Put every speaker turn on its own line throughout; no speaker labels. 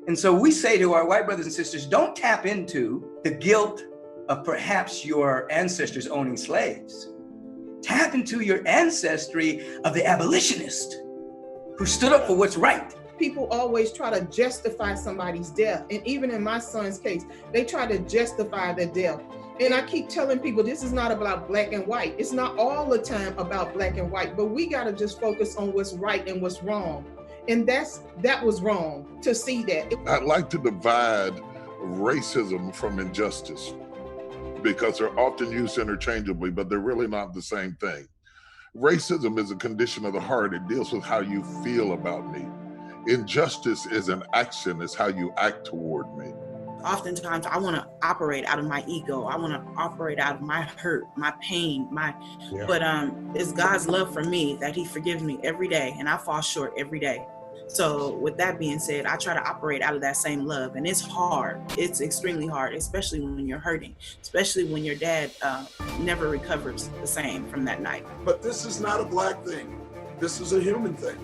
And so we say to our white brothers and sisters, don't tap into the guilt of perhaps your ancestors owning slaves. Tap into your ancestry of the abolitionist who stood up for what's right.
People always try to justify somebody's death. And even in my son's case, they try to justify their death. And I keep telling people, this is not about black and white. It's not all the time about black and white, but we got to just focus on what's right and what's wrong. And that was wrong to see that.
I'd like to divide racism from injustice because they're often used interchangeably, but they're really not the same thing. Racism is a condition of the heart. It deals with how you feel about me. Injustice is an action, it's how you act toward me.
Oftentimes I want to operate out of my ego. I want to operate out of my hurt, my pain, but it's God's love for me that he forgives me every day, and I fall short every day. So with that being said, I try to operate out of that same love, and it's hard. It's extremely hard, especially when you're hurting, especially when your dad never recovers the same from that night.
But this is not a black thing. This is a human thing.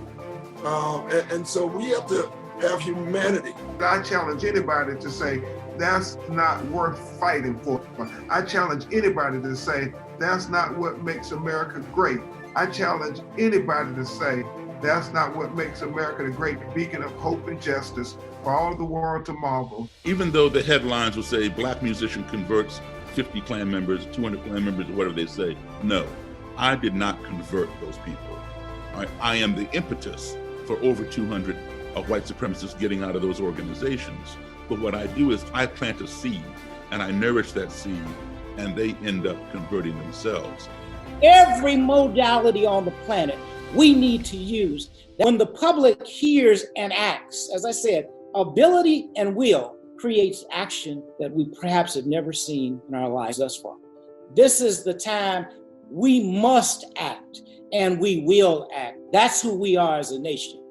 And so we have to have humanity.
I challenge anybody to say, that's not worth fighting for. I challenge anybody to say, that's not what makes America great. I challenge anybody to say, that's not what makes America the great beacon of hope and justice for all of the world to marvel.
Even though the headlines will say, black musician converts 50 Klan members, 200 Klan members, or whatever they say, no, I did not convert those people. I am the impetus for over 200 white supremacists getting out of those organizations. But what I do is I plant a seed and I nourish that seed, and they end up converting themselves.
Every modality on the planet we need to use. When the public hears and acts, as I said, ability and will creates action that we perhaps have never seen in our lives thus far. This is the time we must act, and we will act. That's who we are as a nation.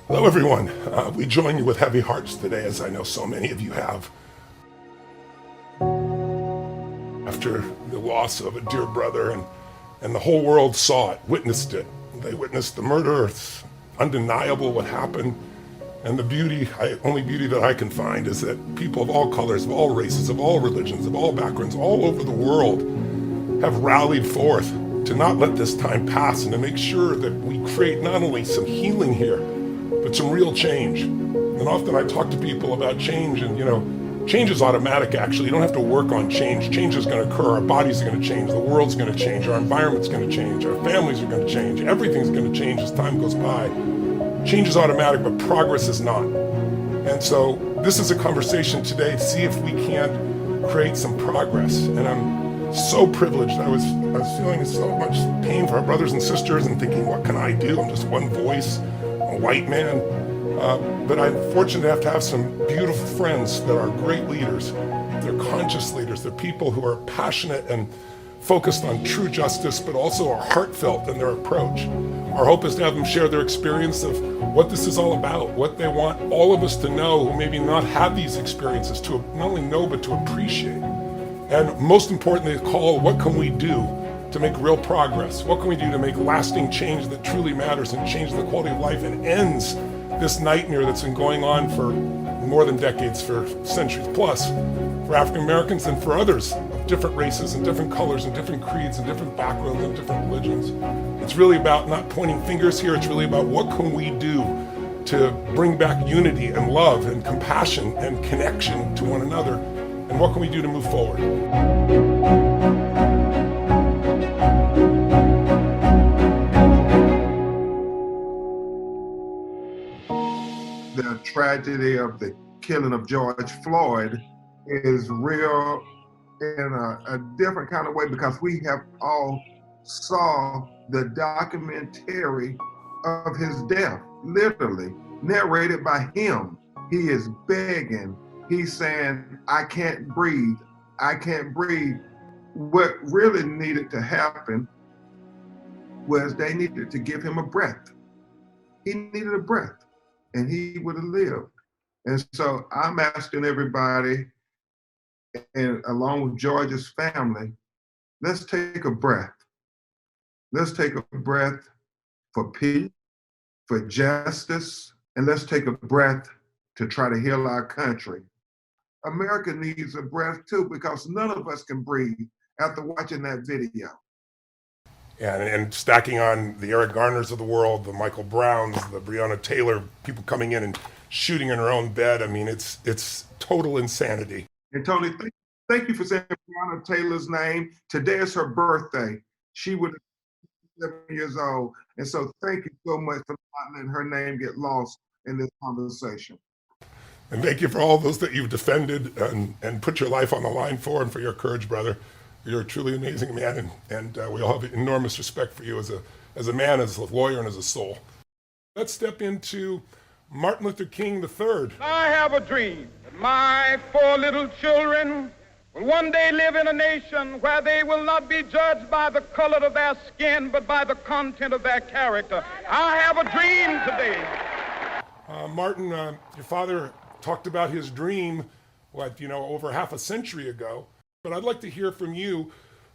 Hello, everyone. We join you with heavy hearts today, as I know so many of you have. After the loss of a dear brother, and the whole world saw it, witnessed it. They witnessed the murder. It's undeniable what happened. And the only beauty that I can find is that people of all colors, of all races, of all religions, of all backgrounds, all over the world have rallied forth to not let this time pass and to make sure that we create not only some healing here, but some real change. And often I talk to people about change, and change is automatic actually. You don't have to work on change. Change is going to occur. Our bodies are going to change. The world's going to change. Our environment's going to change. Our families are going to change. Everything's going to change as time goes by. Change is automatic, but progress is not. And so this is a conversation today to see if we can't create some progress. And I'm so privileged. I was feeling so much pain for our brothers and sisters and thinking, what can I do? I'm just one voice, a white man. But I'm fortunate to have some beautiful friends that are great leaders. They're conscious leaders. They're people who are passionate and focused on true justice, but also are heartfelt in their approach. Our hope is to have them share their experience of what this is all about, what they want all of us to know who maybe not have these experiences, to not only know, but to appreciate. And most importantly, to call, what can we do to make real progress? What can we do to make lasting change that truly matters and change the quality of life and ends this nightmare that's been going on for more than decades, for centuries plus, for African Americans and for others of different races and different colors and different creeds and different backgrounds and different religions. It's really about not pointing fingers here. It's really about what can we do to bring back unity and love and compassion and connection to one another, and what can we do to move forward?
The tragedy of the killing of George Floyd is real in a different kind of way, because we have all saw the documentary of his death, literally narrated by him. He is begging. He's saying, I can't breathe. I can't breathe. What really needed to happen was they needed to give him a breath. He needed a breath, and he would have lived. And so I'm asking everybody, and along with George's family, Let's take a breath. Let's take a breath for peace, for justice, and let's take a breath to try to heal our country. America needs a breath too, because none of us can breathe after watching that video.
And stacking on the Eric Garners of the world, the Michael Browns, the Breonna Taylor, people coming in and shooting in her own bed. I mean, it's total insanity.
And Tony, thank you for saying Breonna Taylor's name. Today is her birthday. She would have been 7 years old. And so thank you so much for not letting her name get lost in this conversation.
And thank you for all those that you've defended and put your life on the line for, and for your courage, brother. You're a truly amazing man, and we all have enormous respect for you as a man, as a lawyer, and as a soul. Let's step into Martin Luther King III.
I have a dream that my 4 little children will one day live in a nation where they will not be judged by the color of their skin, but by the content of their character. I have a dream today.
Martin, your father talked about his dream, over half a century ago. But I'd like to hear from you.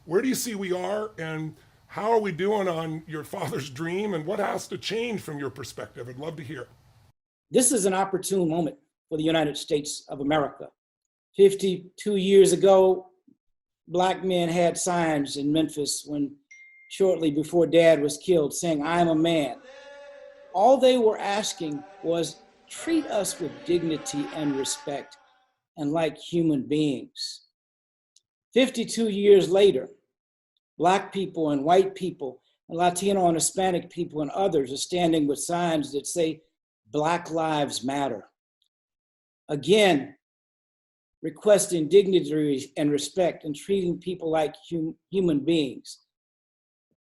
Where do you see we are, and how are we doing on your father's dream, and what has to change from your perspective? I'd love to hear.
This is an opportune moment for the United States of America. 52 years ago, Black men had signs in Memphis shortly before Dad was killed, saying, "I am a man." All they were asking was, treat us with dignity and respect and like human beings. 52 years later, Black people and white people and Latino and Hispanic people and others are standing with signs that say, Black Lives Matter. Again, requesting dignity and respect and treating people like human beings.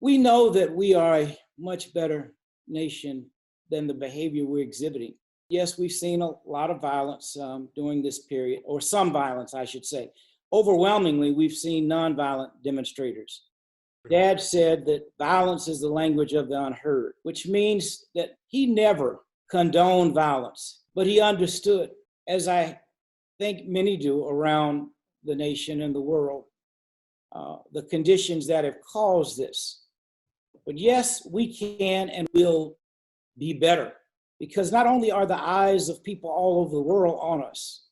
We know that we are a much better nation than the behavior we're exhibiting. Yes, we've seen a lot of violence during this period, or some violence, I should say. Overwhelmingly, we've seen nonviolent demonstrators. Dad said that violence is the language of the unheard, which means that he never condoned violence, but he understood, as I think many do around the nation and the world, the conditions that have caused this. But yes, we can and will be better, because not only are the eyes of people all over the world on us,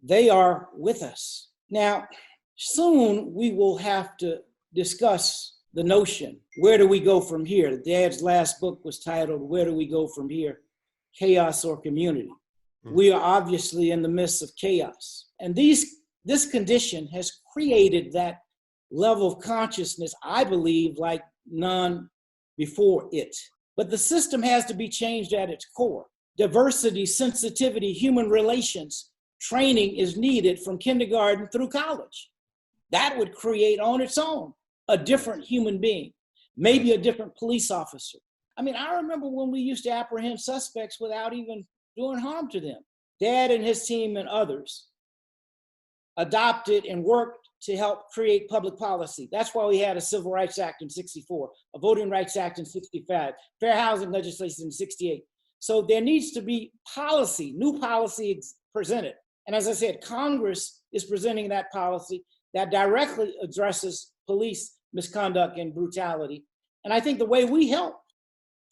they are with us. Now, soon we will have to discuss the notion, where do we go from here? Dad's last book was titled, Where Do We Go From Here? Chaos or Community? We are obviously in the midst of chaos. And this condition has created that level of consciousness, I believe, like none before it. But the system has to be changed at its core. Diversity, sensitivity, human relations, training is needed from kindergarten through college. That would create on its own a different human being, maybe a different police officer. I mean, I remember when we used to apprehend suspects without even doing harm to them. Dad and his team and others adopted and worked to help create public policy. That's why we had a Civil Rights Act in '64, a Voting Rights Act in '65, fair housing legislation in '68. So there needs to be policy, new policy presented. And as I said, Congress is presenting that policy that directly addresses police misconduct and brutality. And I think the way we help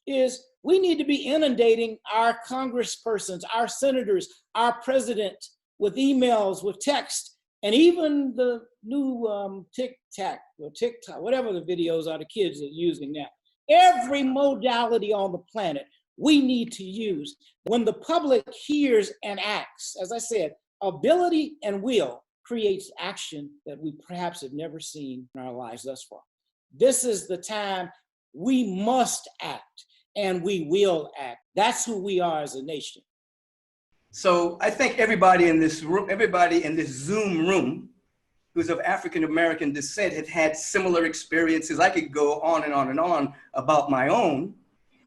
is we need to be inundating our congresspersons, our senators, our president with emails, with text, and even the new TikTok, whatever the videos are the kids are using now. Every modality on the planet we need to use. When the public hears and acts, as I said, ability and will creates action that we perhaps have never seen in our lives thus far. This is the time we must act, and we will act. That's who we are as a nation.
So I think everybody in this room, everybody in this Zoom room who's of African-American descent had had similar experiences. I could go on and on and on about my own.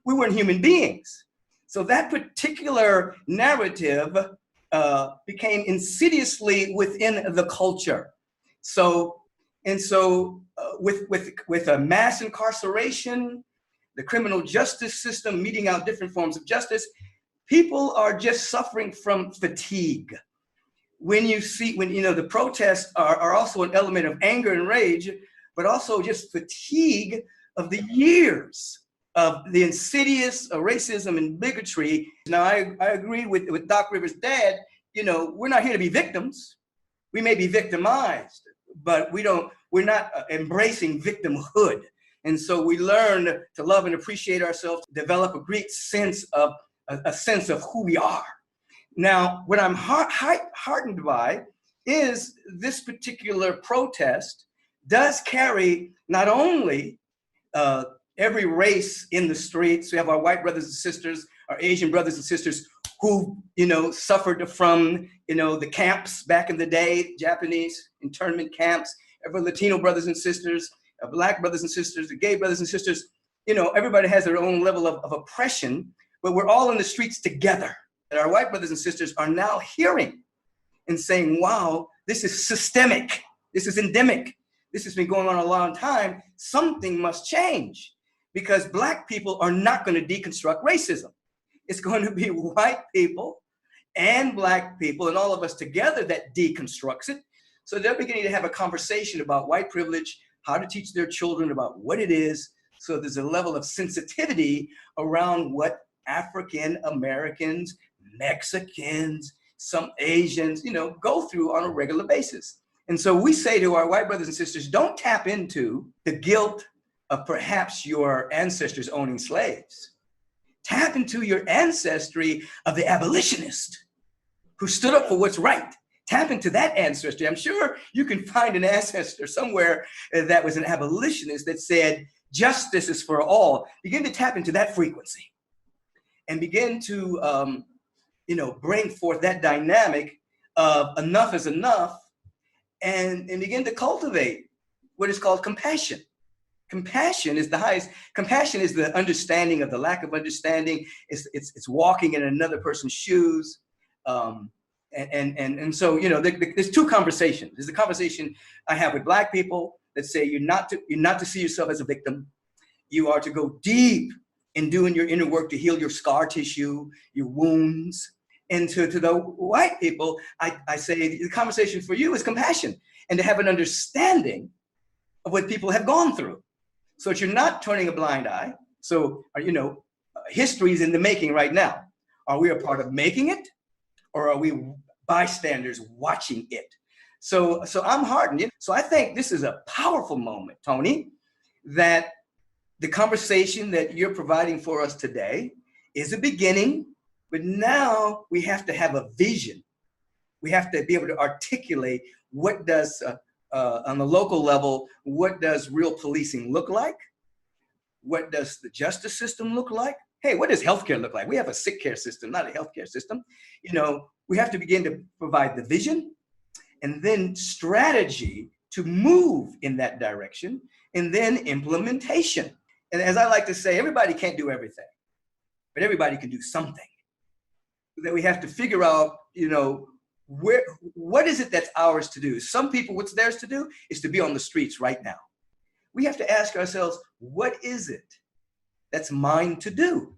We weren't human beings. So that particular narrative became insidiously within the culture. With a mass incarceration, the criminal justice system meting out different forms of justice, people are just suffering from fatigue. When the protests are also an element of anger and rage, but also just fatigue of the years of the insidious racism and bigotry. Now, I agree with Doc Rivers' dad. We're not here to be victims. We may be victimized, but we're not embracing victimhood. And so we learn to love and appreciate ourselves, develop a great sense of who we are. Now, what I'm heartened by is this particular protest does carry not only every race in the streets. We have our white brothers and sisters, our Asian brothers and sisters who, suffered from, the camps back in the day, Japanese internment camps, every Latino brothers and sisters, Black brothers and sisters, the gay brothers and sisters. Everybody has their own level of oppression, but we're all in the streets together. And our white brothers and sisters are now hearing and saying, wow, this is systemic. This is endemic. This has been going on a long time. Something must change, because Black people are not going to deconstruct racism. It's going to be white people and Black people and all of us together that deconstructs it. So they're beginning to have a conversation about white privilege, how to teach their children about what it is. So there's a level of sensitivity around what African Americans, Mexicans, some Asians, go through on a regular basis. And so we say to our white brothers and sisters, don't tap into the guilt of perhaps your ancestors owning slaves. Tap into your ancestry of the abolitionist who stood up for what's right. Tap into that ancestry. I'm sure you can find an ancestor somewhere that was an abolitionist that said, justice is for all. Begin to tap into that frequency and begin to, bring forth that dynamic of enough is enough, and begin to cultivate what is called compassion. Compassion is the highest. Compassion is the understanding of the lack of understanding. It's walking in another person's shoes. And so, there's two conversations. There's a conversation I have with Black people that say you're not to see yourself as a victim. You are to go deep in doing your inner work to heal your scar tissue, your wounds. And to the white people, I say the conversation for you is compassion, and to have an understanding of what people have gone through, so that you're not turning a blind eye. So, history is in the making right now. Are we a part of making it, or are we bystanders watching it? So I'm heartened. So I think this is a powerful moment, Tony, that the conversation that you're providing for us today is a beginning, but now we have to have a vision. We have to be able to articulate what does, on the local level, what does real policing look like? What does the justice system look like? Hey, what does healthcare look like? We have a sick care system, not a healthcare system. We have to begin to provide the vision and then strategy to move in that direction, and then implementation. And as I like to say, everybody can't do everything, but everybody can do something. That we have to figure out, what is it that's ours to do? Some people, what's theirs to do is to be on the streets right now. We have to ask ourselves, what is it that's mine to do?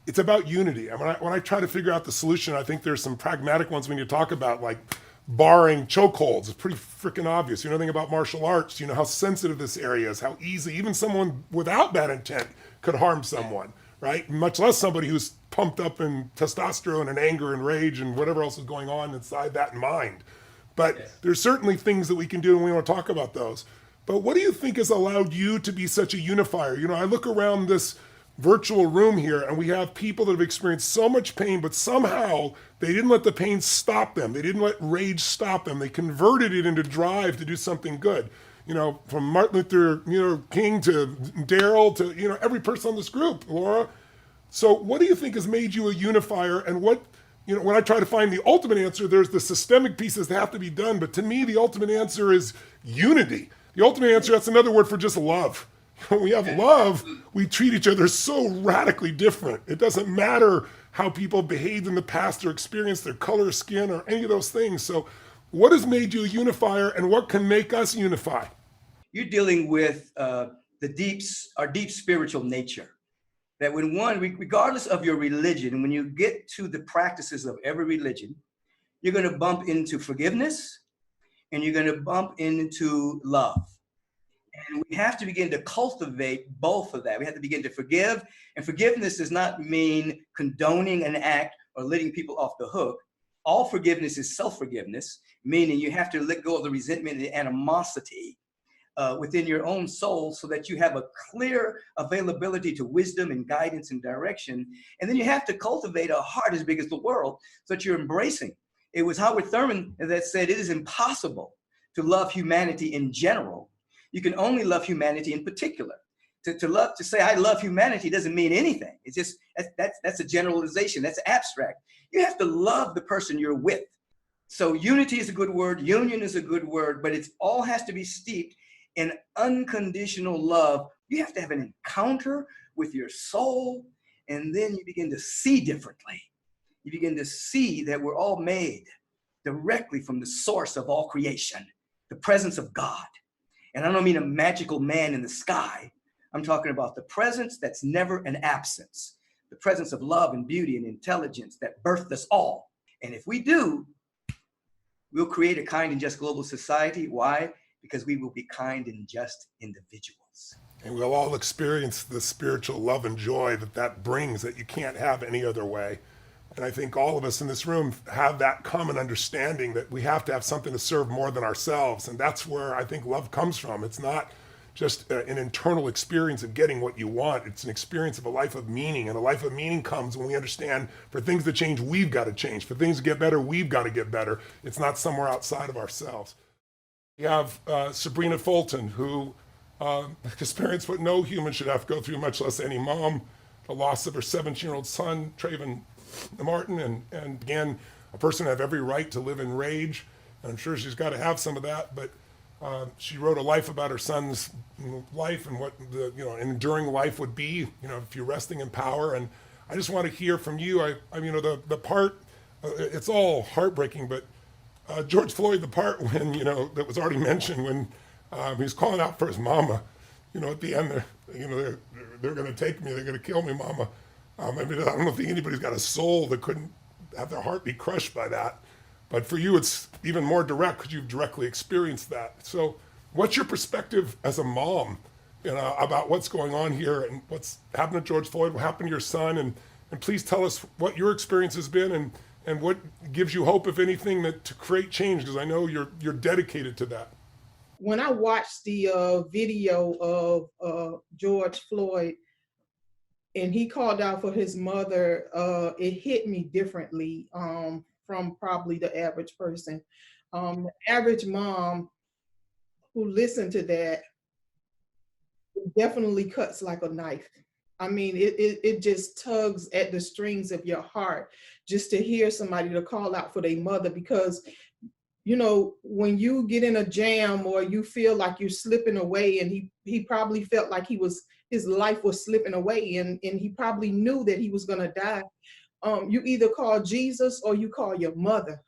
It's about unity. And when I try to figure out the solution, I think there's some pragmatic ones when you talk about, like, barring chokeholds. It's pretty freaking obvious. You know anything about martial arts, you know how sensitive this area is, how easy even someone without bad intent could harm someone, right? Much less somebody who's pumped up in testosterone and anger and rage and whatever else is going on inside that mind. But there's certainly things that we can do, and we want to talk about those. But what do you think has allowed you to be such a unifier? I look around this virtual room here, and we have people that have experienced so much pain, but somehow they didn't let the pain stop them. They didn't let rage stop them. They converted it into drive to do something good. From Martin Luther King to Daryl to every person on this group, Laura. So what do you think has made you a unifier? And what, when I try to find the ultimate answer, there's the systemic pieces that have to be done. But to me, the ultimate answer is unity. The ultimate answer, that's another word for just love. When we have love, we treat each other so radically different. It doesn't matter how people behaved in the past or experienced, their color of skin or any of those things. So what has made you a unifier, and what can make us unify?
You're dealing with our deep spiritual nature. That regardless of your religion, when you get to the practices of every religion, you're going to bump into forgiveness and you're going to bump into love. And we have to begin to cultivate both of that. We have to begin to forgive. And forgiveness does not mean condoning an act or letting people off the hook. All forgiveness is self-forgiveness, meaning you have to let go of the resentment and the animosity within your own soul so that you have a clear availability to wisdom and guidance and direction. And then you have to cultivate a heart as big as the world so that you're embracing. It was Howard Thurman that said it is impossible to love humanity in general. You can only love humanity in particular. To say I love humanity doesn't mean anything. It's just, that's a generalization, that's abstract. You have to love the person you're with. So unity is a good word, union is a good word, but it all has to be steeped in unconditional love. You have to have an encounter with your soul, and then you begin to see differently. You begin to see that we're all made directly from the source of all creation, the presence of God. And I don't mean a magical man in the sky. I'm talking about the presence that's never an absence, the presence of love and beauty and intelligence that birthed us all. And if we do, we'll create a kind and just global society. Why? Because we will be kind and just individuals.
And we'll all experience the spiritual love and joy that brings that you can't have any other way. And I think all of us in this room have that common understanding that we have to have something to serve more than ourselves. And that's where I think love comes from. It's not just an internal experience of getting what you want. It's an experience of a life of meaning. And a life of meaning comes when we understand for things to change, we've got to change. For things to get better, we've got to get better. It's not somewhere outside of ourselves. We have Sabrina Fulton, who experienced what no human should have to go through, much less any mom, the loss of her 17-year-old son, Trayvon Martin, and again, a person who have every right to live in rage. And I'm sure she's got to have some of that, but she wrote a life about her son's life and what the an enduring life would be, if you're resting in power. And I just want to hear from you. The part, it's all heartbreaking, but George Floyd, the part when, that was already mentioned, when he was calling out for his mama, at the end, they're going to take me, they're going to kill me, mama. I don't think anybody's got a soul that couldn't have their heart be crushed by that. But for you, it's even more direct because you've directly experienced that. So what's your perspective as a mom, about what's going on here and what's happened to George Floyd, what happened to your son? And please tell us what your experience has been and what gives you hope, if anything, to create change, because I know you're dedicated to that.
When I watched the video of George Floyd, and he called out for his mother, it hit me differently from probably the average person. The average mom who listened to that, it definitely cuts like a knife. I mean, it just tugs at the strings of your heart just to hear somebody to call out for their mother, because when you get in a jam or you feel like you're slipping away, and he probably felt like his life was slipping away, and he probably knew that he was going to die. You either call Jesus or you call your mother.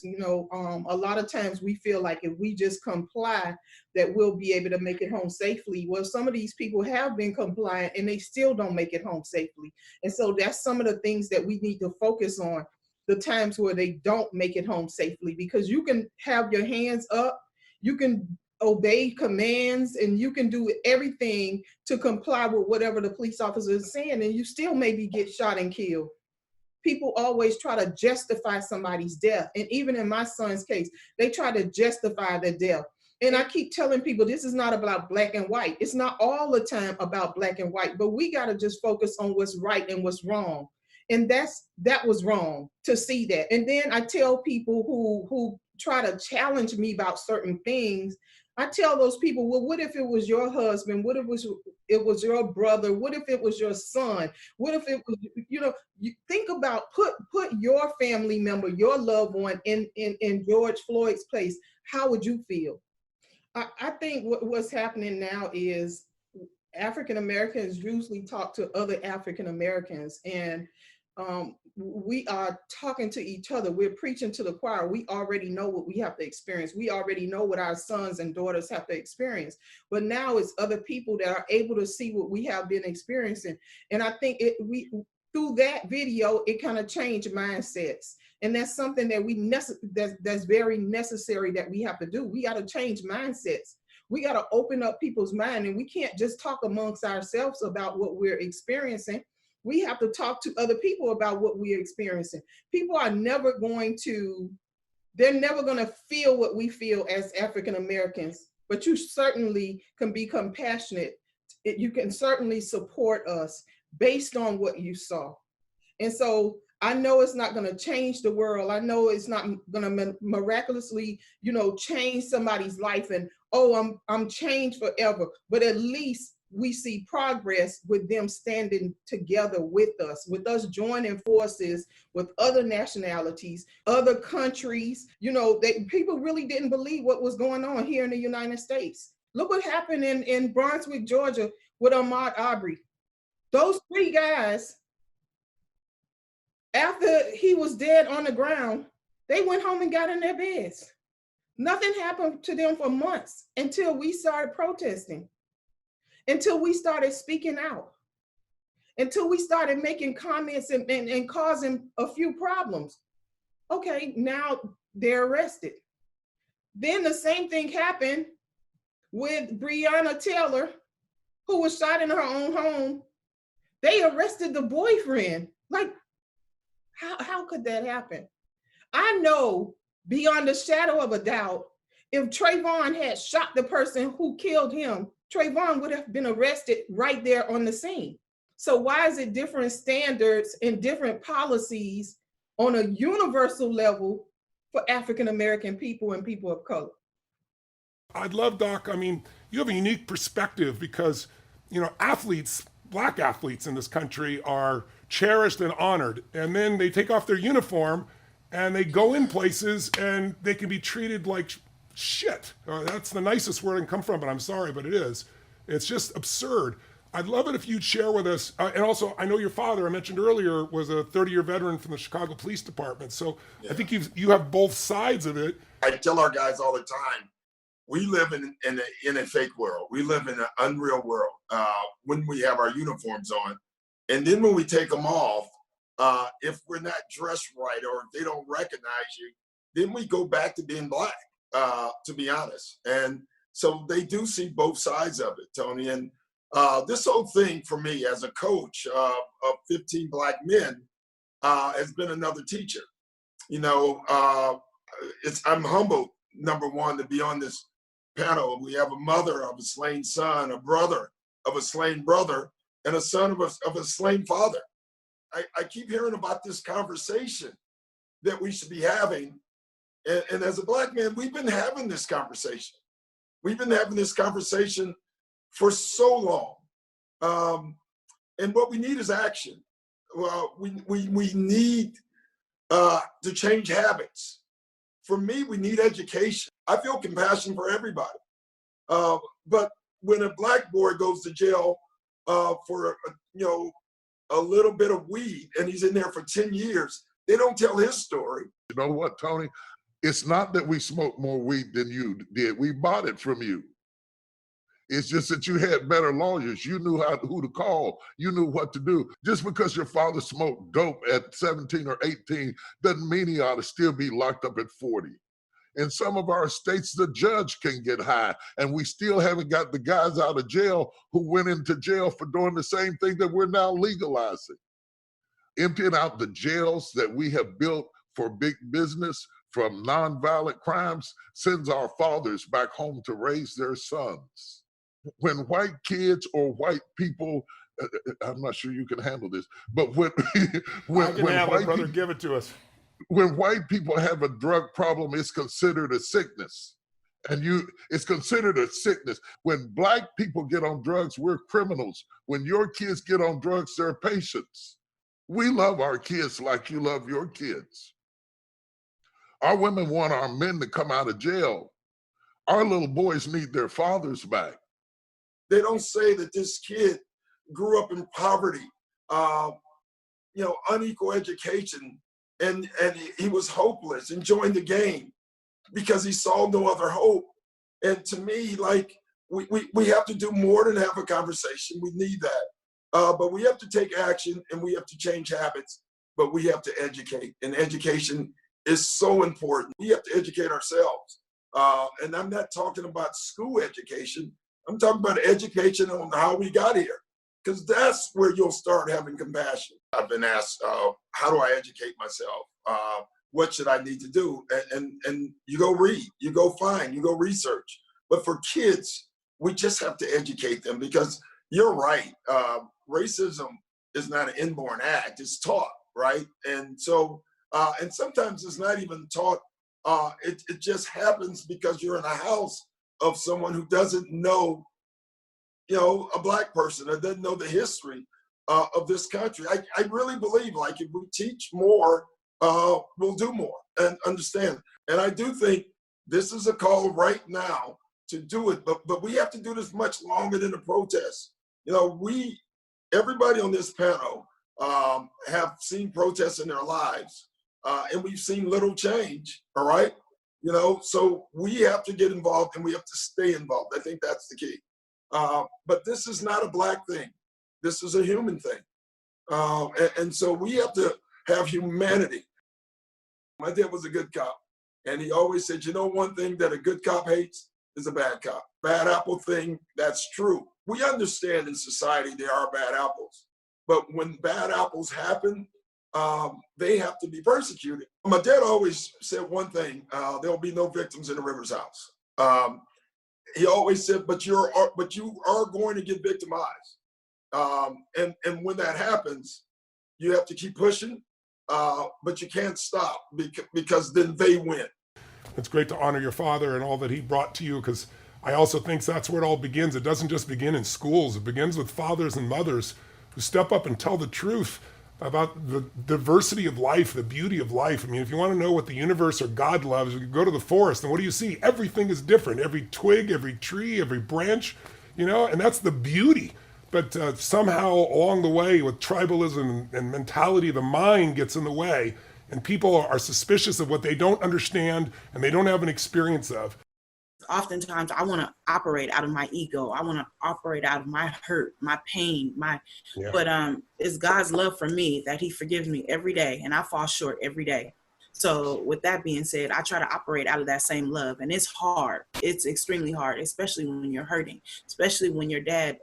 A lot of times we feel like if we just comply that we'll be able to make it home safely. Well, some of these people have been compliant and they still don't make it home safely. And so that's some of the things that we need to focus on, the times where they don't make it home safely, because you can have your hands up, you can obey commands, and you can do everything to comply with whatever the police officer is saying, and you still maybe get shot and killed. People always try to justify somebody's death. And even in my son's case, they try to justify their death. And I keep telling people, this is not about black and white. It's not all the time about black and white, but we got to just focus on what's right and what's wrong. And that was wrong to see that. And then I tell people who try to challenge me about certain things, I tell those people, well, what if it was your husband? What if it was your brother? What if it was your son? What if it was, you think about, put your family member, your loved one in George Floyd's place. How would you feel? I think what's happening now is African Americans usually talk to other African Americans, and we are talking to each other. We're preaching to the choir. We already know what we have to experience. We already know what our sons and daughters have to experience. But now it's other people that are able to see what we have been experiencing. And I think through that video, it kind of changed mindsets. And that's something that that's very necessary that we have to do. We got to change mindsets. We got to open up people's mind, and we can't just talk amongst ourselves about what we're experiencing. We have to talk to other people about what we're experiencing. People are never going to, they're never going to feel what we feel as African Americans, but you certainly can be compassionate. You can certainly support us based on what you saw. And so I know it's not going to change the world. I know it's not going to miraculously, change somebody's life and, oh, I'm changed forever. But at least we see progress with them standing together with us joining forces with other nationalities, other countries. People really didn't believe what was going on here in the United States. Look what happened in Brunswick, Georgia with Ahmaud Arbery. Those 3 guys, after he was dead on the ground, they went home and got in their beds. Nothing happened to them for months until we started protesting, until we started speaking out, until we started making comments and causing a few problems. Okay, now they're arrested. Then the same thing happened with Breonna Taylor, who was shot in her own home. They arrested the boyfriend. Like, how could that happen? I know beyond a shadow of a doubt, if Trayvon had shot the person who killed him, Trayvon would have been arrested right there on the scene. So why is it different standards and different policies on a universal level for African American people and people of color?
I'd love, Doc, you have a unique perspective because, athletes, Black athletes in this country are cherished and honored. And then they take off their uniform and they go in places and they can be treated like shit. That's the nicest word I can come from, but I'm sorry, but it is. It's just absurd. I'd love it if you'd share with us. And also, I know your father, I mentioned earlier, was a 30-year veteran from the Chicago Police Department. So yeah. I think you have both sides of it.
I tell our guys all the time, we live in a fake world. We live in an unreal world when we have our uniforms on. And then when we take them off, if we're not dressed right or if they don't recognize you, then we go back to being Black, to be honest. And so they do see both sides of it, Tony. And this whole thing for me as a coach of 15 Black men has been another teacher. I'm humbled, number one, to be on this panel. We have a mother of a slain son, a brother of a slain brother, and a son of a slain father. I keep hearing about this conversation that we should be having. And as a Black man, we've been having this conversation. We've been having this conversation for so long. And what we need is action. Well, we need to change habits. For me, we need education. I feel compassion for everybody. But when a Black boy goes to jail for a little bit of weed and he's in there for 10 years, they don't tell his story.
You know what, Tony? It's not that we smoked more weed than you did. We bought it from you. It's just that you had better lawyers. You knew who to call. You knew what to do. Just because your father smoked dope at 17 or 18 doesn't mean he ought to still be locked up at 40. In some of our states, the judge can get high, and we still haven't got the guys out of jail who went into jail for doing the same thing that we're now legalizing. Emptying out the jails that we have built for big business from nonviolent crimes sends our fathers back home to raise their sons. When white kids or white people, I'm not sure you can handle this, but when
white brother, give it to us.
When white people have a drug problem, it's considered a sickness. It's considered a sickness. When Black people get on drugs, we're criminals. When your kids get on drugs, they're patients. We love our kids like you love your kids. Our women want our men to come out of jail. Our little boys need their fathers back.
They don't say that this kid grew up in poverty, unequal education, and he was hopeless and joined the game because he saw no other hope. And to me, we have to do more than have a conversation. We need that. But we have to take action and we have to change habits, but we have to educate. And education is so important. We have to educate ourselves. And I'm not talking about school education. I'm talking about education on how we got here, because that's where you'll start having compassion. I've been asked, how do I educate myself? What should I need to do? And you go read, you go find, you go research. But for kids, we just have to educate them, because you're right. Racism is not an inborn act, it's taught, right? And so, and sometimes it's not even taught. It just happens because you're in a house of someone who doesn't know, a Black person, or doesn't know the history of this country. I really believe, like, if we teach more, we'll do more and understand. And I do think this is a call right now to do it, but we have to do this much longer than a protest. Everybody on this panel have seen protests in their lives, and we've seen little change, all right? So we have to get involved, and we have to stay involved. I think that's the key. But this is not a Black thing. This is a human thing. And so we have to have humanity. My dad was a good cop, and he always said, one thing that a good cop hates is a bad cop. Bad apple thing, that's true. We understand in society there are bad apples, but when bad apples happen, they have to be persecuted. My dad always said one thing, there'll be no victims in the Rivers house. He always said, but you are going to get victimized. And when that happens, you have to keep pushing, but you can't stop because then they win.
It's great to honor your father and all that he brought to you, because I also think that's where it all begins. It doesn't just begin in schools. It begins with fathers and mothers who step up and tell the truth about the diversity of life, the beauty of life. I mean, if you want to know what the universe or God loves, you go to the forest, and what do you see? Everything is different. Every twig, every tree, every branch, and that's the beauty. But somehow along the way, with tribalism and mentality, the mind gets in the way, and people are suspicious of what they don't understand and they don't have an experience of.
Oftentimes I want to operate out of my ego. I want to operate out of my hurt, my pain, but it's God's love for me that he forgives me every day, and I fall short every day. So with that being said, I try to operate out of that same love, and it's hard. It's extremely hard, especially when you're hurting, especially when your dad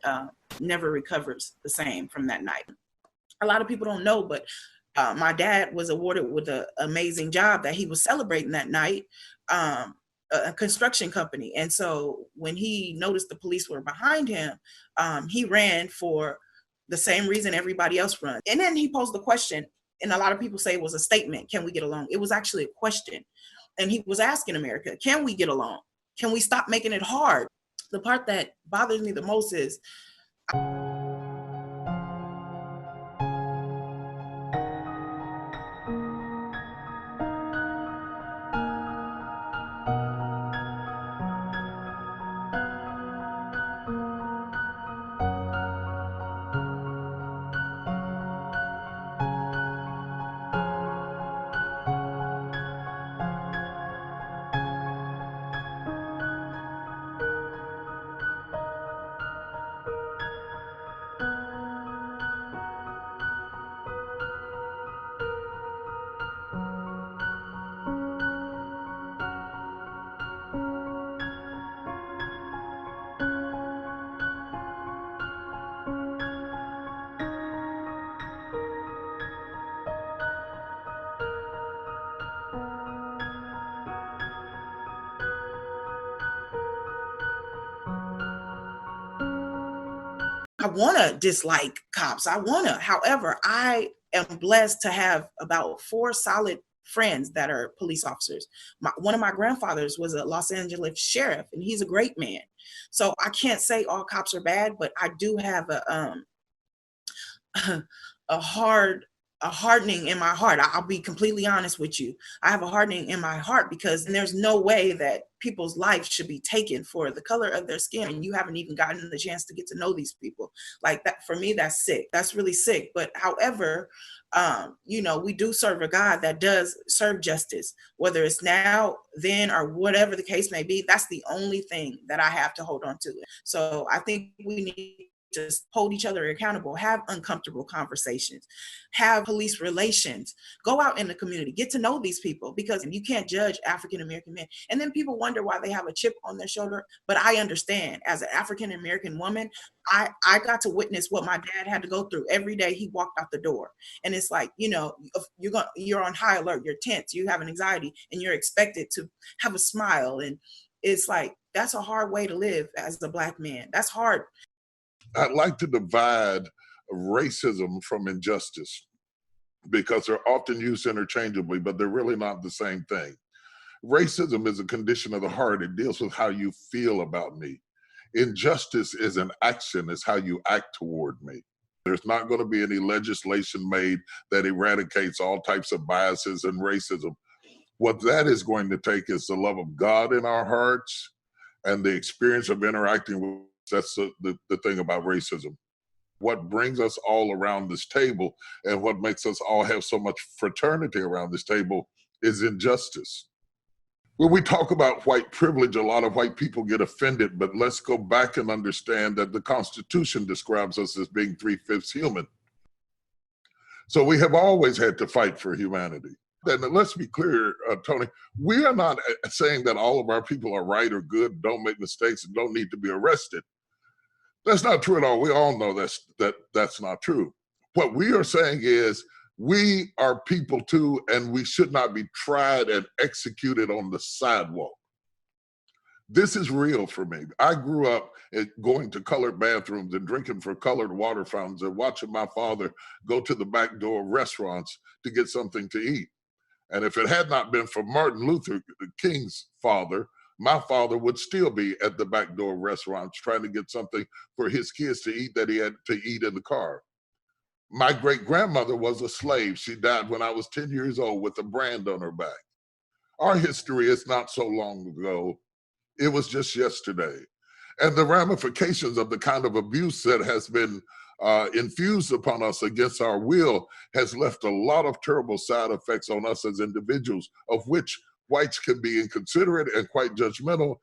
never recovers the same from that night. A lot of people don't know, but my dad was awarded with an amazing job that he was celebrating that night. A construction company. And so when he noticed the police were behind him, he ran for the same reason everybody else runs. And then he posed the question, and a lot of people say it was a statement, can we get along? It was actually a question. And he was asking America, can we get along? Can we stop making it hard? The part that bothers me the most is I want to dislike cops. However, I am blessed to have about 4 solid friends that are police officers. One of my grandfathers was a Los Angeles sheriff, and he's a great man. So I can't say all cops are bad, but I do have a hardening in my heart. I'll be completely honest with you. I have a hardening in my heart because there's no way that people's life should be taken for the color of their skin, and you haven't even gotten the chance to get to know these people. Like that, for me, that's sick. That's really sick. But however, we do serve a God that does serve justice, whether it's now, then, or whatever the case may be. That's the only thing that I have to hold on to. So I think we need just hold each other accountable, have uncomfortable conversations, have police relations, go out in the community, get to know these people, because you can't judge African-American men. And then people wonder why they have a chip on their shoulder. But I understand, as an African-American woman, I got to witness what my dad had to go through every day he walked out the door. And it's like, you know, you're on high alert, you're tense, you have an anxiety, and you're expected to have a smile. And it's like, that's a hard way to live as a Black man. That's hard.
I'd like to divide racism from injustice, because they're often used interchangeably, but they're really not the same thing. Racism is a condition of the heart. It deals with how you feel about me. Injustice is an action, it's how you act toward me. There's not going to be any legislation made that eradicates all types of biases and racism. What that is going to take is the love of God in our hearts and the experience of interacting with. That's the thing about racism. What brings us all around this table and what makes us all have so much fraternity around this table is injustice. When we talk about white privilege, a lot of white people get offended, but let's go back and understand that the Constitution describes us as being 3/5 human. So we have always had to fight for humanity. And let's be clear, Tony, we are not saying that all of our people are right or good, don't make mistakes, and don't need to be arrested. That's not true at all. We all know that's not true. What we are saying is we are people too, and we should not be tried and executed on the sidewalk. This is real for me. I grew up going to colored bathrooms and drinking from colored water fountains and watching my father go to the back door of restaurants to get something to eat. And if it had not been for Martin Luther King's father, my father would still be at the back door of restaurants trying to get something for his kids to eat that he had to eat in the car. My great-grandmother was a slave. She died when I was 10 years old with a brand on her back. Our history is not so long ago. It was just yesterday. And the ramifications of the kind of abuse that has been infused upon us against our will has left a lot of terrible side effects on us as individuals, of which whites can be inconsiderate and quite judgmental.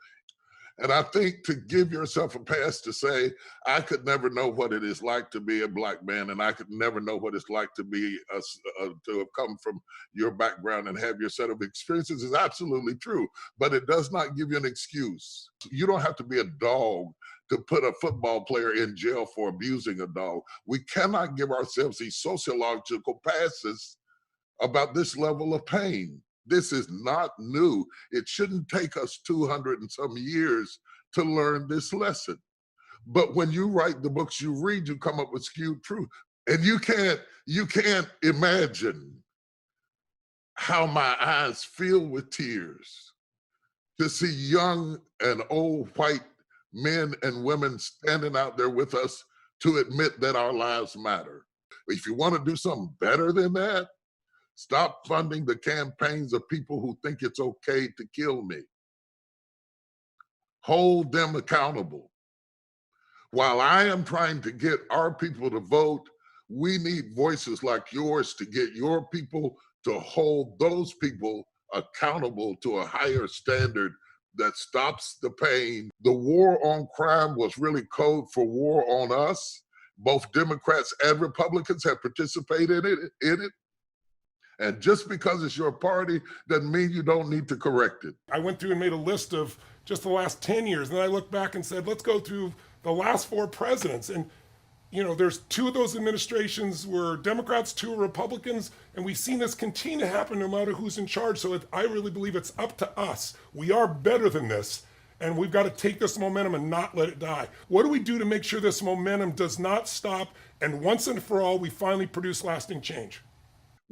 And I think to give yourself a pass to say, I could never know what it is like to be a Black man, and I could never know what it's like to be to have come from your background and have your set of experiences is absolutely true, but it does not give you an excuse. You don't have to be a dog to put a football player in jail for abusing a dog. We cannot give ourselves these sociological passes about this level of pain. This is not new. It shouldn't take us 200 and some years to learn this lesson. But when you write the books you read, you come up with skewed truth. And you can't imagine how my eyes fill with tears to see young and old white men and women standing out there with us to admit that our lives matter. If you want to do something better than that, stop funding the campaigns of people who think it's okay to kill me. Hold them accountable. While I am trying to get our people to vote, we need voices like yours to get your people to hold those people accountable to a higher standard that stops the pain. The war on crime was really code for war on us. Both Democrats and Republicans have participated in it. And just because it's your party doesn't mean you don't need to correct it.
I went through and made a list of just the last 10 years. And then I looked back and said, let's go through the last 4 presidents. And, you know, there's 2 of those administrations were Democrats, 2 were Republicans. And we've seen this continue to happen no matter who's in charge. So I really believe it's up to us. We are better than this. And we've got to take this momentum and not let it die. What do we do to make sure this momentum does not stop? And once and for all, we finally produce lasting change?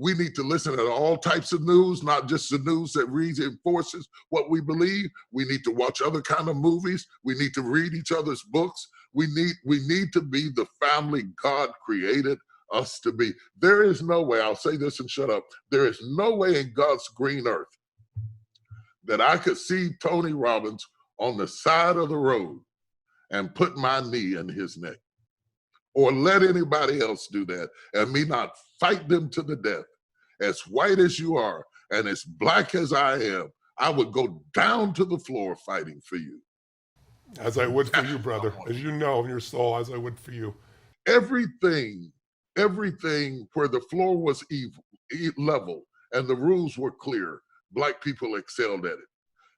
We need to listen to all types of news, not just the news that reinforces what we believe. We need to watch other kind of movies. We need to read each other's books. We need to be the family God created us to be. There is no way, I'll say this and shut up, there is no way in God's green earth that I could see Tony Robbins on the side of the road and put my knee in his neck, or let anybody else do that, and me not fight them to the death. As white as you are and as Black as I am, I would go down to the floor fighting for you.
As I would for you, brother. As you know in your soul, as I would for you.
Everything where the floor was level and the rules were clear, Black people excelled at it.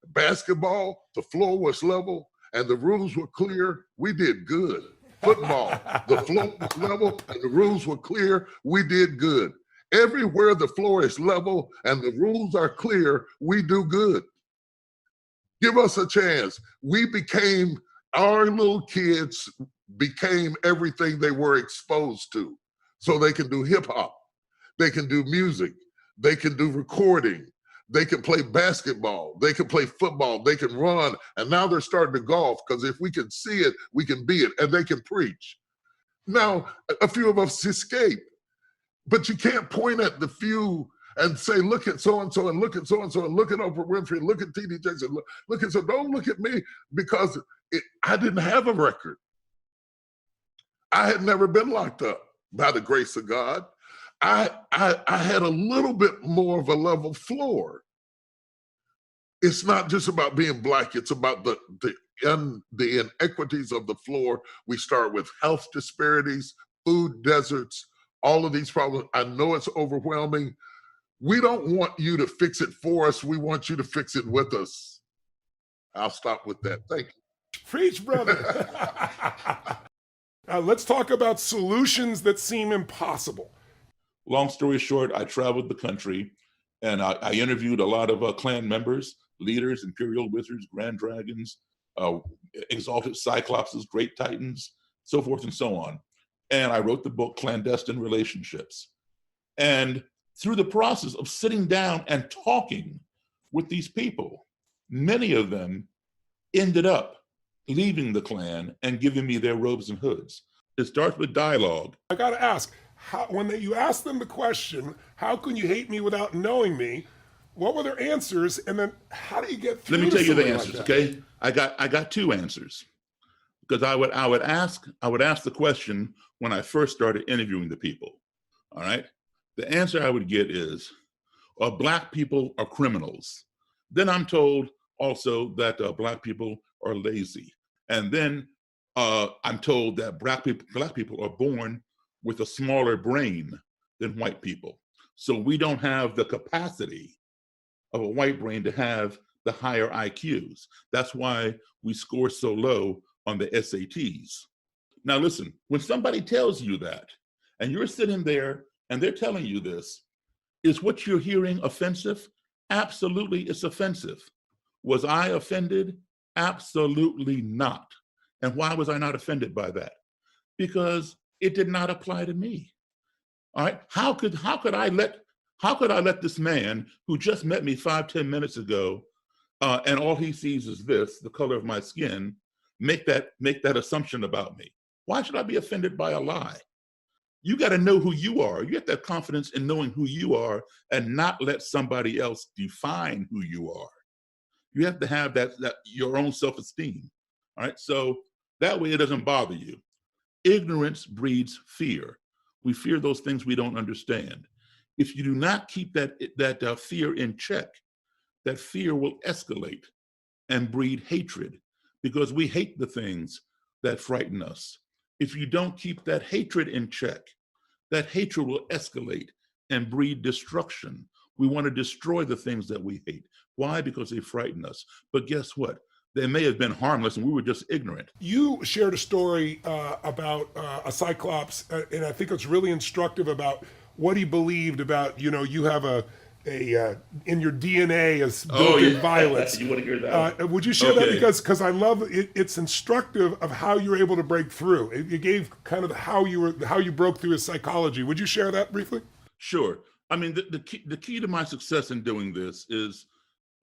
Basketball, the floor was level and the rules were clear, we did good. Football, the floor was level and the rules were clear, we did good. Everywhere the floor is level and the rules are clear, we do good. Give us a chance. Our little kids became everything they were exposed to. So they can do hip hop, they can do music, they can do recording, they can play basketball, they can play football, they can run, and now they're starting to golf because if we can see it, we can be it, and they can preach. Now, a few of us escape, but you can't point at the few and say, look at so-and-so and look at so-and-so and look at Oprah Winfrey and look at T.D. Jakes and look at so. Don't look at me because I didn't have a record. I had never been locked up by the grace of God. I had a little bit more of a level floor. It's not just about being Black. It's about the inequities of the floor. We start with health disparities, food deserts, all of these problems. I know it's overwhelming. We don't want you to fix it for us. We want you to fix it with us. I'll stop with that. Thank you.
Preach, brother. Let's talk about solutions that seem impossible.
Long story short, I traveled the country and I interviewed a lot of Klan members, leaders, Imperial Wizards, Grand Dragons, Exalted Cyclopses, Great Titans, so forth and so on. And I wrote the book, Clandestine Relationships. And through the process of sitting down and talking with these people, many of them ended up leaving the Klan and giving me their robes and hoods. It starts with dialogue.
I got to ask, when you ask them the question, how can you hate me without knowing me? What were their answers? And then how do you get through?
Let me tell you the
like
answers,
that?
okay? I got two answers. Because I would ask the question when I first started interviewing the people. All right. The answer I would get is, Black people are criminals. Then I'm told also that Black people are lazy. And then I'm told that Black people are born with a smaller brain than white people. So we don't have the capacity of a white brain to have the higher IQs. That's why we score so low on the SATs. Now listen, when somebody tells you that, and you're sitting there and they're telling you this, is what you're hearing offensive? Absolutely, it's offensive. Was I offended? Absolutely not. And why was I not offended by that? Because it did not apply to me. All right, how could I let this man who just met me 5-10 minutes ago, and all he sees is this, the color of my skin, make that assumption about me? Why should I be offended by a lie? You got to know who you are. You have that confidence in knowing who you are and not let somebody else define who you are. You have to have that your own self-esteem. All right, so that way it doesn't bother you. Ignorance breeds fear. We fear those things we don't understand. If you do not keep that fear in check, that fear will escalate and breed hatred, because we hate the things that frighten us. If you don't keep that hatred in check, that hatred will escalate and breed destruction. We want to destroy the things that we hate. Why? Because they frighten us. But guess what? They may have been harmless and we were just ignorant.
You shared a story about a Cyclops, and I think it's really instructive about what he believed about, you have a in your DNA as built-in violence.
You want to hear that?
Would you share that? Because I love it. It's instructive of how you're able to break through. You gave kind of how you broke through his psychology. Would you share that briefly?
Sure. I mean, the key to my success in doing this is,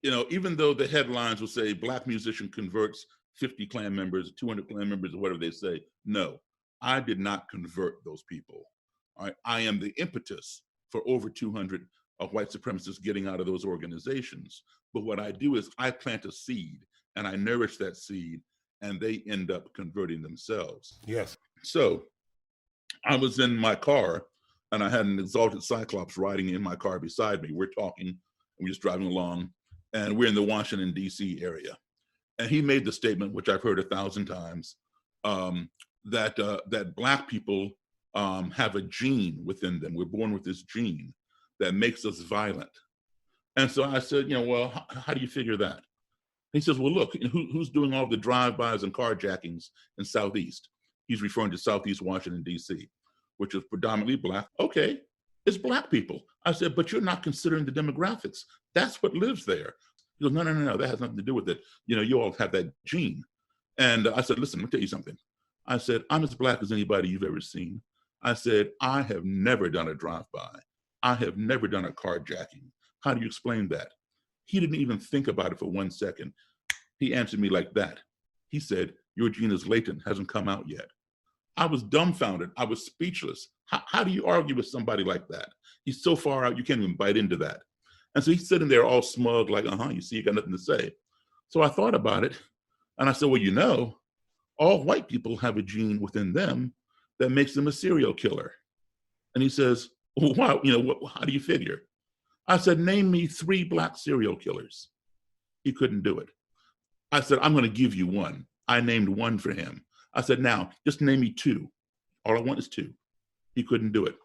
even though the headlines will say Black musician converts 50 Klan members, 200 Klan members, or whatever they say, no, I did not convert those people. All right? I am the impetus for over 200 white supremacists getting out of those organizations. But what I do is I plant a seed and I nourish that seed and they end up converting themselves.
Yes.
So I was in my car and I had an Exalted Cyclops riding in my car beside me. We're talking, and we're just driving along, and we're in the Washington, D.C. area. and he made the statement, which I've heard 1,000 times, that Black people have a gene within them. We're born with this gene that makes us violent. And so I said, well, how do you figure that? He says, well, look, who's doing all the drive-bys and carjackings in Southeast? He's referring to Southeast Washington, D.C., which is predominantly Black. Okay, it's Black people. I said, but you're not considering the demographics. That's what lives there. He goes, no, that has nothing to do with it. You all have that gene. And I said, listen, let me tell you something. I said, I'm as Black as anybody you've ever seen. I said, I have never done a drive-by. I have never done a carjacking. How do you explain that? He didn't even think about it for 1 second. He answered me like that. He said, your gene is latent, hasn't come out yet. I was dumbfounded. I was speechless. How do you argue with somebody like that? He's so far out, you can't even bite into that. And so he's sitting there all smug, like, you see, you got nothing to say. So I thought about it, and I said, well, all white people have a gene within them that makes them a serial killer. And he says, well, wow, how do you figure? I said, name me 3 Black serial killers. He couldn't do it. I said, I'm going to give you one. I named one for him. I said, now, just name me 2. All I want is 2. He couldn't do it.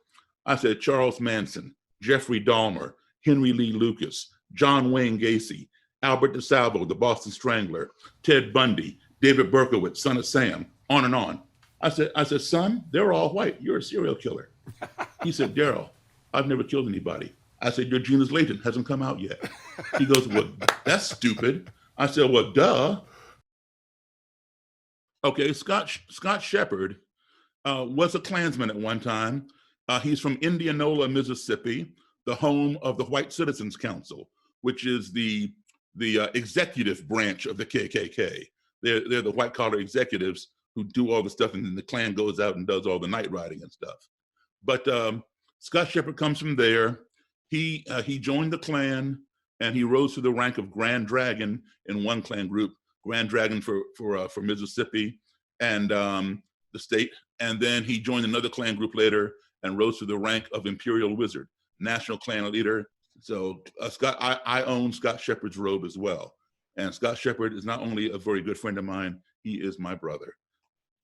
I said, Charles Manson, Jeffrey Dahmer, Henry Lee Lucas, John Wayne Gacy, Albert DeSalvo, the Boston Strangler, Ted Bundy, David Berkowitz, son of Sam, on and on. I said, son, they're all white. You're a serial killer. He said, Daryl, I've never killed anybody. I said, your gene is latent, hasn't come out yet. He goes, well, that's stupid. I said, well, duh. Okay, Scott Shepherd was a Klansman at one time. He's from Indianola, Mississippi, the home of the White Citizens Council, which is the executive branch of the KKK. They're the white collar executives who do all the stuff, and then the Klan goes out and does all the night riding and stuff. But Scott Shepherd comes from there. He joined the Klan, and he rose to the rank of Grand Dragon in one Klan group, Grand Dragon for Mississippi and the state. And then he joined another Klan group later and rose to the rank of Imperial Wizard, National Klan leader. So I own Scott Shepherd's robe as well. And Scott Shepherd is not only a very good friend of mine, he is my brother,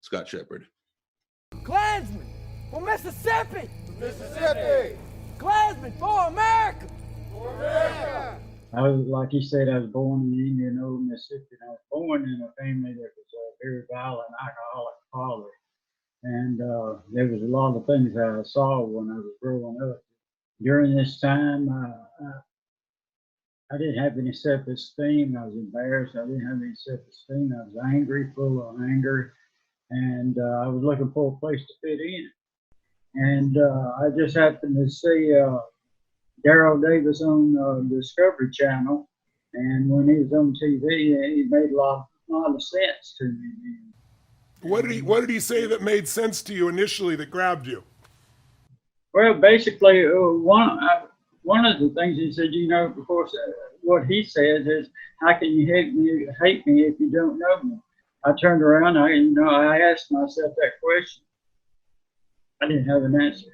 Scott Shepherd.
Klansman for Mississippi! Mississippi! Klansman for America! For America!
I was, like he said, I was born in Indianola, Mississippi. And I was born in a family that was a very violent alcoholic father. And there was a lot of things that I saw when I was growing up. During this time, I didn't have any self-esteem. I was embarrassed. I didn't have any self-esteem. I was angry, full of anger. And I was looking for a place to fit in. And I just happened to see Daryl Davis on Discovery Channel. And when he was on TV, he made a lot of sense to me.
What did he say that made sense to you initially, that grabbed you?
Well, basically, one of the things he said, of course, what he says is, how can you hate me if you don't know me? I turned around, I asked myself that question. I didn't have an answer.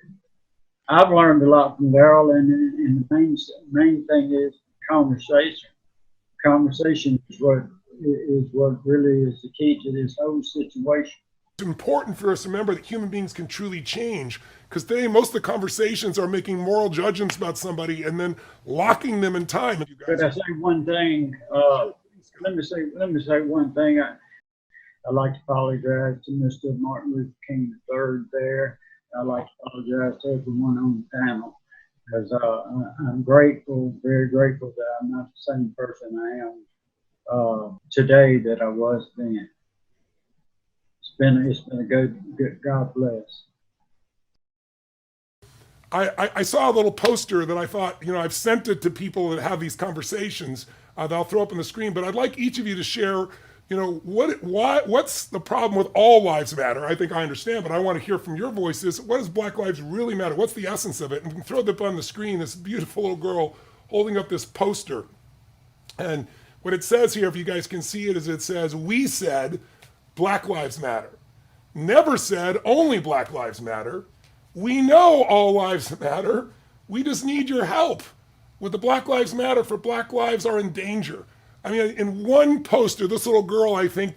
I've learned a lot from Daryl, and the main thing is conversation. Conversation is what really is the key to this whole situation.
It's important for us to remember that human beings can truly change, because today most of the conversations are making moral judgments about somebody and then locking them in time.
Could I say one thing? Let me say one thing. I'd like to apologize to Mr. Martin Luther King III there. I'd like to apologize to everyone on the panel, because I'm grateful, very grateful that I'm not the same person I am today that I was then. It's been a good God bless.
I saw a little poster that I thought, I've sent it to people that have these conversations that I'll throw up on the screen, but I'd like each of you to share, what's the problem with all lives matter? I think I understand, but I want to hear from your voices. What does Black lives really matter? What's the essence of it? And throw that on the screen, this beautiful little girl holding up this poster. And what it says here, if you guys can see it, is it says, we said Black lives matter. Never said only Black lives matter. We know all lives matter. We just need your help. With the Black Lives Matter for Black lives are in danger. I mean, in one poster, this little girl, I think,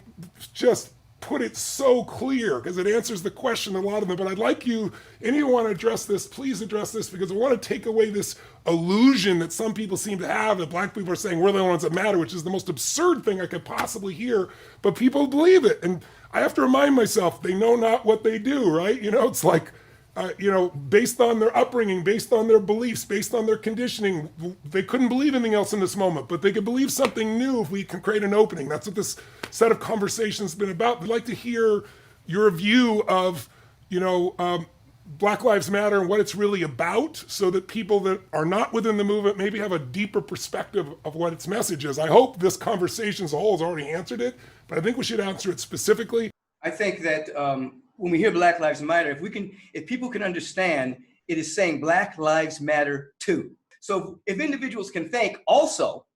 just put it so clear because it answers the question a lot of them. But I'd like you, anyone want to address this, please address this, because I want to take away this illusion that some people seem to have that black people are saying we're the only ones that matter, which is the most absurd thing I could possibly hear, but people believe it. And I have to remind myself, they know not what they do, right? You know, it's like, based on their upbringing, based on their beliefs, based on their conditioning, they couldn't believe anything else in this moment, but they could believe something new if we can create an opening. That's what this set of conversations has been about. We'd like to hear your view of, Black Lives Matter and what it's really about, so that people that are not within the movement maybe have a deeper perspective of what its message is. I hope this conversation as a whole has already answered it, but I think we should answer it specifically.
I think that when we hear Black Lives Matter, if people can understand, it is saying Black Lives Matter too. So if individuals can think also,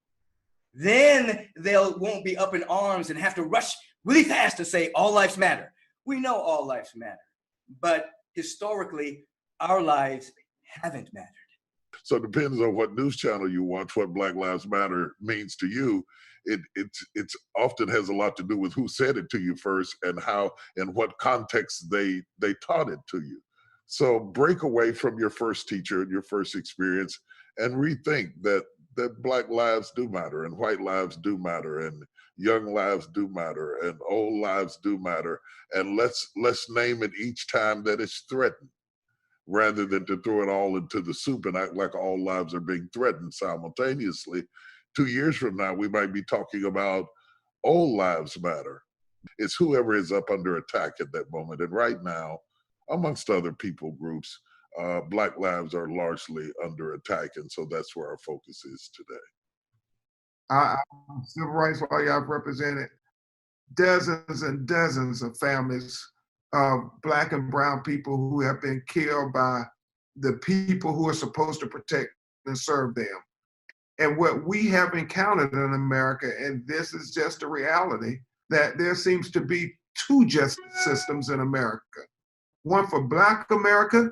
then they won't be up in arms and have to rush really fast to say all lives matter. We know all lives matter, but historically, our lives haven't mattered.
So it depends on what news channel you watch, what Black Lives Matter means to you. It's often has a lot to do with who said it to you first and how, in what context they taught it to you. So break away from your first teacher and your first experience and rethink that Black lives do matter and white lives do matter and young lives do matter and old lives do matter. And let's name it each time that it's threatened, rather than to throw it all into the soup and act like all lives are being threatened simultaneously. 2 years from now, we might be talking about all lives matter. It's whoever is up under attack at that moment. And right now, amongst other people groups, Black lives are largely under attack. And so that's where our focus is today.
Civil rights law, I've represented dozens and dozens of families of Black and brown people who have been killed by the people who are supposed to protect and serve them. And what we have encountered in America, and this is just a reality, that there seems to be two justice systems in America. One for Black America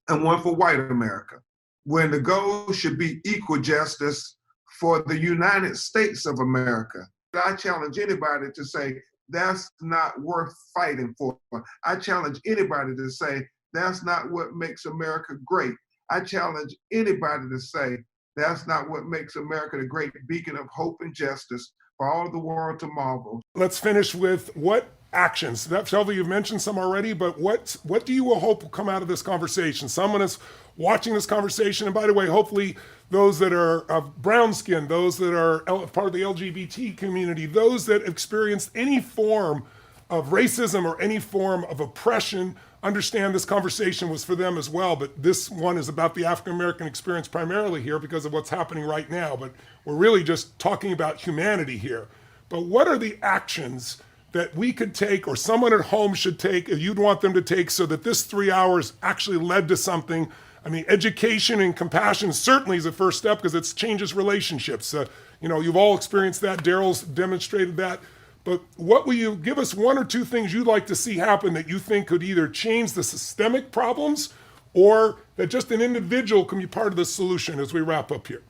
and one for white America, when the goal should be equal justice for the United States of America. I challenge anybody to say, that's not worth fighting for. I challenge anybody to say, that's not what makes America great. I challenge anybody to say, that's not what makes America the great beacon of hope and justice for all of the world to marvel.
Let's finish with what actions. Shelby, you've mentioned some already, but what do you hope will come out of this conversation? Someone is watching this conversation, and by the way, hopefully those that are of brown skin, those that are part of the LGBT community, those that experienced any form of racism or any form of oppression, understand this conversation was for them as well. But this one is about the African-American experience primarily here because of what's happening right now. But we're really just talking about humanity here. But what are the actions that we could take or someone at home should take, or you'd want them to take, so that this 3 hours actually led to something? I mean, education and compassion certainly is a first step because it changes relationships. You've all experienced that. Daryl's demonstrated that. But what will you give us one or two things you'd like to see happen that you think could either change the systemic problems or that just an individual can be part of the solution as we wrap up here?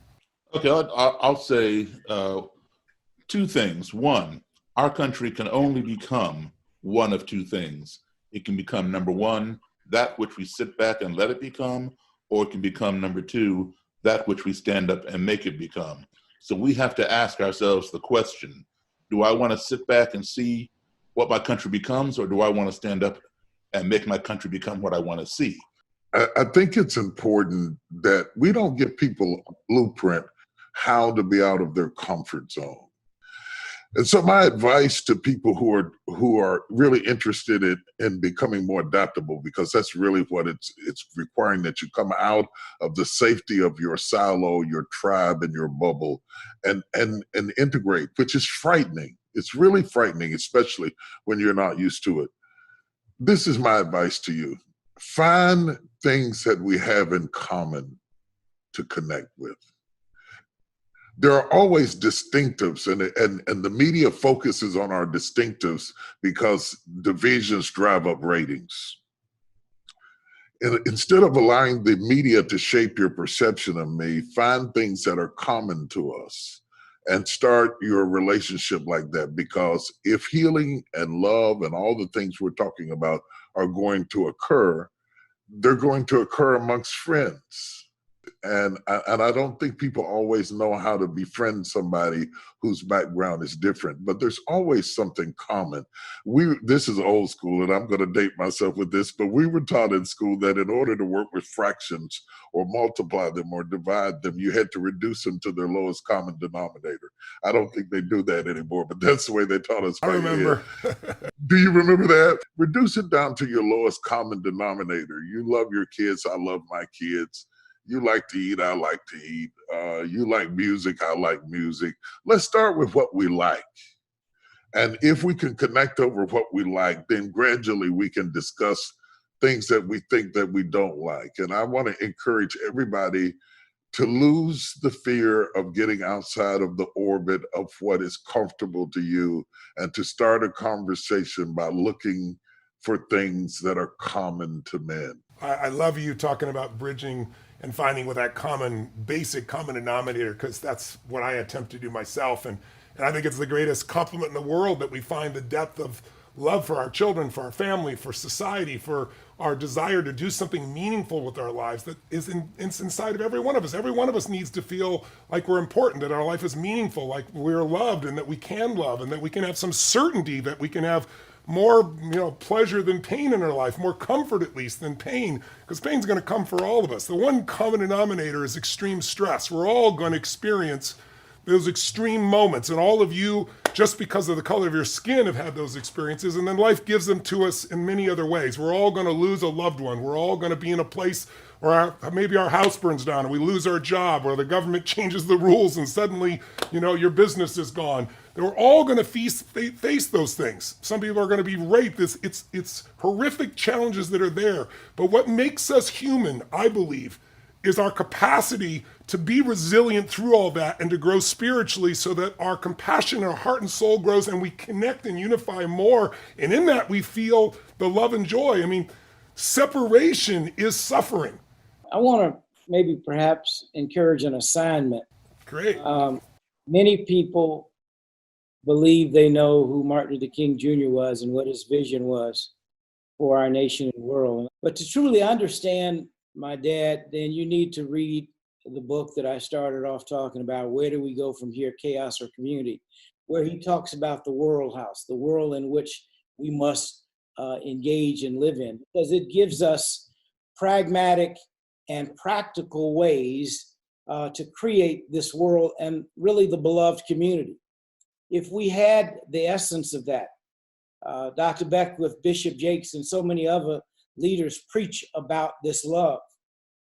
Okay, I'll say two things. One, our country can only become one of two things. It can become, number one, that which we sit back and let it become, or it can become, number two, that which we stand up and make it become. So we have to ask ourselves the question, do I want to sit back and see what my country becomes, or do I want to stand up and make my country become what I want to see?
I think it's important that we don't give people a blueprint how to be out of their comfort zone. And so my advice to people who are really interested in becoming more adaptable, because that's really what it's requiring, that you come out of the safety of your silo, your tribe, and your bubble, and integrate, which is frightening. It's really frightening, especially when you're not used to it. This is my advice to you. Find things that we have in common to connect with. There are always distinctives, and the media focuses on our distinctives because divisions drive up ratings. And instead of allowing the media to shape your perception of me, find things that are common to us and start your relationship like that. Because if healing and love and all the things we're talking about are going to occur, they're going to occur amongst friends. And I don't think people always know how to befriend somebody whose background is different, but there's always something common. This is old school, and I'm going to date myself with this, but we were taught in school that in order to work with fractions or multiply them or divide them, you had to reduce them to their lowest common denominator. I don't think they do that anymore, but that's the way they taught us.
I remember.
Do you remember that? Reduce it down to your lowest common denominator. You love your kids. I love my kids. You like to eat, I like to eat. You like music, I like music. Let's start with what we like. And if we can connect over what we like, then gradually we can discuss things that we think that we don't like. And I want to encourage everybody to lose the fear of getting outside of the orbit of what is comfortable to you, and to start a conversation by looking for things that are common to men.
I love you talking about bridging and finding with that basic common denominator, because that's what I attempt to do myself. And I think it's the greatest compliment in the world that we find the depth of love for our children, for our family, for society, for our desire to do something meaningful with our lives that is inside of every one of us. Every one of us needs to feel like we're important, that our life is meaningful, like we're loved, and that we can love, and that we can have some certainty that we can have more pleasure than pain in our life, more comfort at least than pain, because pain's going to come for all of us. The one common denominator is extreme stress. We're all going to experience those extreme moments, and all of you, just because of the color of your skin, have had those experiences, and then life gives them to us in many other ways. We're all going to lose a loved one. We're all going to be in a place where maybe our house burns down and we lose our job, or the government changes the rules and suddenly, your business is gone. We're all going to face those things. Some people are going to be raped. It's horrific challenges that are there. But what makes us human, I believe, is our capacity to be resilient through all that and to grow spiritually, so that our compassion, our heart and soul grows, and we connect and unify more. And in that we feel the love and joy. I mean, separation is suffering.
I want to maybe perhaps encourage an assignment.
Great.
Many people believe they know who Martin Luther King Jr. was and what his vision was for our nation and world. But to truly understand my dad, then you need to read the book that I started off talking about, Where Do We Go From Here, Chaos or Community, where he talks about the world house, the world in which we must engage and live in, because it gives us pragmatic and practical ways to create this world and really the beloved community. If we had the essence of that, Dr. Beckwith, Bishop Jakes, and so many other leaders preach about this love,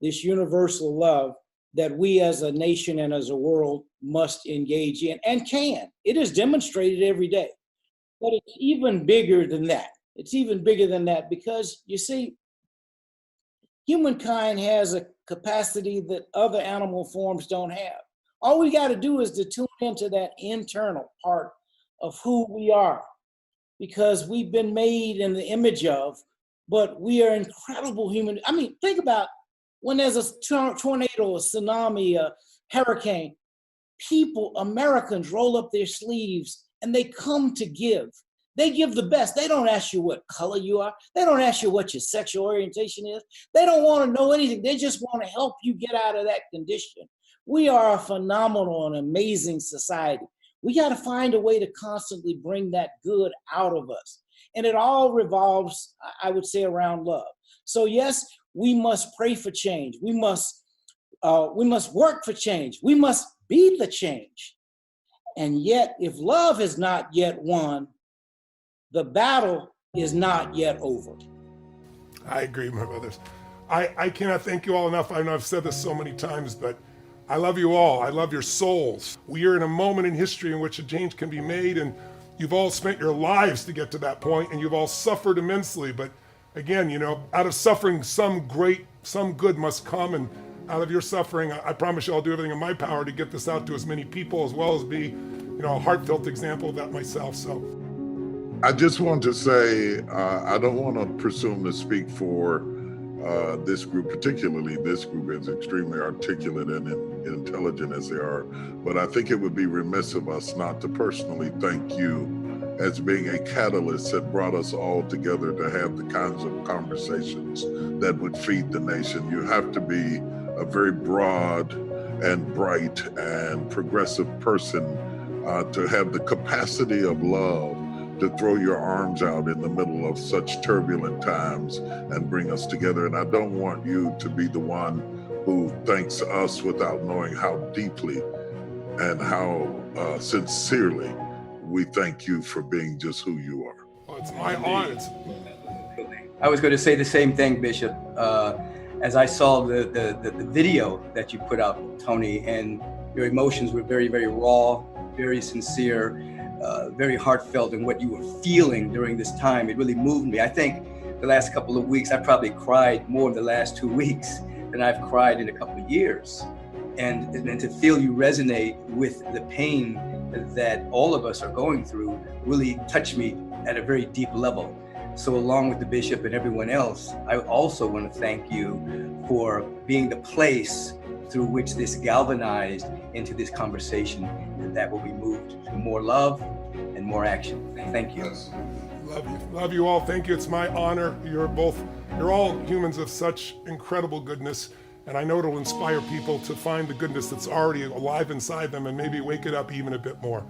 this universal love that we as a nation and as a world must engage in and can. It is demonstrated every day. But it's even bigger than that. It's even bigger than that, because you see, humankind has a capacity that other animal forms don't have. All we got to do is to tune into that internal part of who we are, because we've been made in the image of, but we are incredible human. I mean, think about when there's a tornado, a tsunami, a hurricane, people, Americans, roll up their sleeves and they come to give. They give the best. They don't ask you what color you are. They don't ask you what your sexual orientation is. They don't want to know anything. They just want to help you get out of that condition. We are a phenomenal and amazing society. We got to find a way to constantly bring that good out of us. And it all revolves, I would say, around love. So yes, we must pray for change. We must work for change. We must be the change. And yet, if love is not yet won, the battle is not yet over.
I agree, my brothers. I cannot thank you all enough. I know I've said this so many times, but I love you all. I love your souls. We are in a moment in history in which a change can be made, and you've all spent your lives to get to that point, and you've all suffered immensely. But again, out of suffering, some good must come, and out of your suffering, I promise you I'll do everything in my power to get this out to as many people, as well as be, a heartfelt example of that myself. So I
just want to say, I don't want to presume to speak for this group, particularly this group, is extremely articulate and intelligent as they are. But I think it would be remiss of us not to personally thank you as being a catalyst that brought us all together to have the kinds of conversations that would feed the nation. You have to be a very broad and bright and progressive person to have the capacity of love to throw your arms out in the middle of such turbulent times and bring us together. And I don't want you to be the one who thanks us without knowing how deeply and how sincerely we thank you for being just who you are.
Well, it's my honor.
I was going to say the same thing, Bishop. As I saw the video that you put out, Tony, and your emotions were very, very raw, very sincere, very heartfelt in what you were feeling during this time. It really moved me. I think the last couple of weeks, I probably cried more in the last 2 weeks than I've cried in a couple of years. And to feel you resonate with the pain that all of us are going through really touched me at a very deep level. So along with the bishop and everyone else, I also want to thank you for being the place through which this galvanized into this conversation that will be moved to more love and more action. Thank you.
Love you all. Thank you. It's my honor. You're all humans of such incredible goodness. And I know it'll inspire people to find the goodness that's already alive inside them and maybe wake it up even a bit more.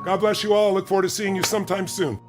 God bless you all. I look forward to seeing you sometime soon.